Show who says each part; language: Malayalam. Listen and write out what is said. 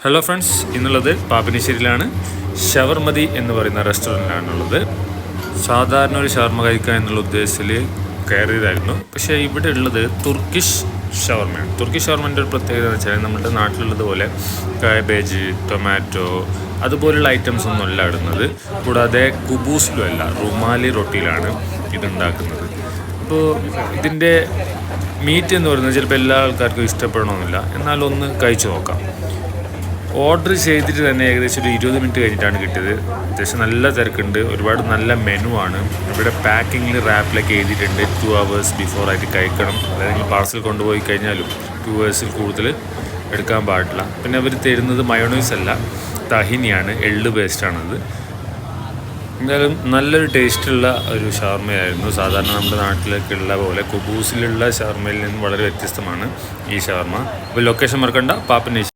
Speaker 1: ഹലോ ഫ്രണ്ട്സ്, ഇന്നുള്ളത് പാപ്പിനിശ്ശേരിയിലാണ്. ഷവർമതി എന്ന് പറയുന്ന റെസ്റ്റോറൻറ്റിലാണുള്ളത്. സാധാരണ ഒരു ഷവർമ കഴിക്കുക എന്നുള്ള ഉദ്ദേശത്തിൽ കയറിയതായിരുന്നു. പക്ഷേ ഇവിടെ ഉള്ളത് തുർക്കിഷ് ഷവർമയാണ്. തുർക്കിഷ് ഷവർമൻ്റെ ഒരു പ്രത്യേകത എന്ന് വെച്ചാൽ നമ്മുടെ നാട്ടിലുള്ളതുപോലെ കാബേജ്, ടൊമാറ്റോ അതുപോലുള്ള ഐറ്റംസ് ഒന്നും അല്ല ഇടുന്നത്. കൂടാതെ കുബൂസിലും അല്ല, റുമാലി റൊട്ടിയിലാണ് ഇതുണ്ടാക്കുന്നത്. അപ്പോൾ ഇതിൻ്റെ മീറ്റ് എന്ന് പറയുന്നത് ചിലപ്പോൾ എല്ലാ ആൾക്കാർക്കും ഇഷ്ടപ്പെടണമെന്നില്ല, എന്നാലും ഒന്ന് കഴിച്ചു നോക്കാം. ഓർഡർ ചെയ്തിട്ട് തന്നെ ഏകദേശം ഒരു 20 മിനിറ്റ് കഴിഞ്ഞിട്ടാണ് കിട്ടിയത്. അത്യാവശ്യം നല്ല തിരക്കുണ്ട്, ഒരുപാട് നല്ല മെനു ആണ്. ഇവിടെ പാക്കിങ്ങിൽ റാപ്പിലൊക്കെ എഴുതിയിട്ടുണ്ട് 2 hours ബിഫോർ ആയിട്ട് കഴിക്കണം. അതായത് നിങ്ങൾ പാർസൽ കൊണ്ടുപോയി കഴിഞ്ഞാലും 2 hours കൂടുതൽ എടുക്കാൻ പാടില്ല. പിന്നെ അവർ തരുന്നത് മയോണൈസ് അല്ല, തഹിനിയാണ്, എള്ള് പേസ്റ്റാണത്. എന്തായാലും നല്ലൊരു ടേസ്റ്റുള്ള ഒരു ഷവർമയായിരുന്നു. സാധാരണ നമ്മുടെ നാട്ടിലൊക്കെ ഉള്ള പോലെ കുബൂസിലുള്ള ഷവർമയിൽ നിന്നും വളരെ വ്യത്യസ്തമാണ് ഈ ഷവർമ. അപ്പോൾ ലൊക്കേഷൻ മറക്കണ്ട, പാപ്പിനിശ്ശേരി.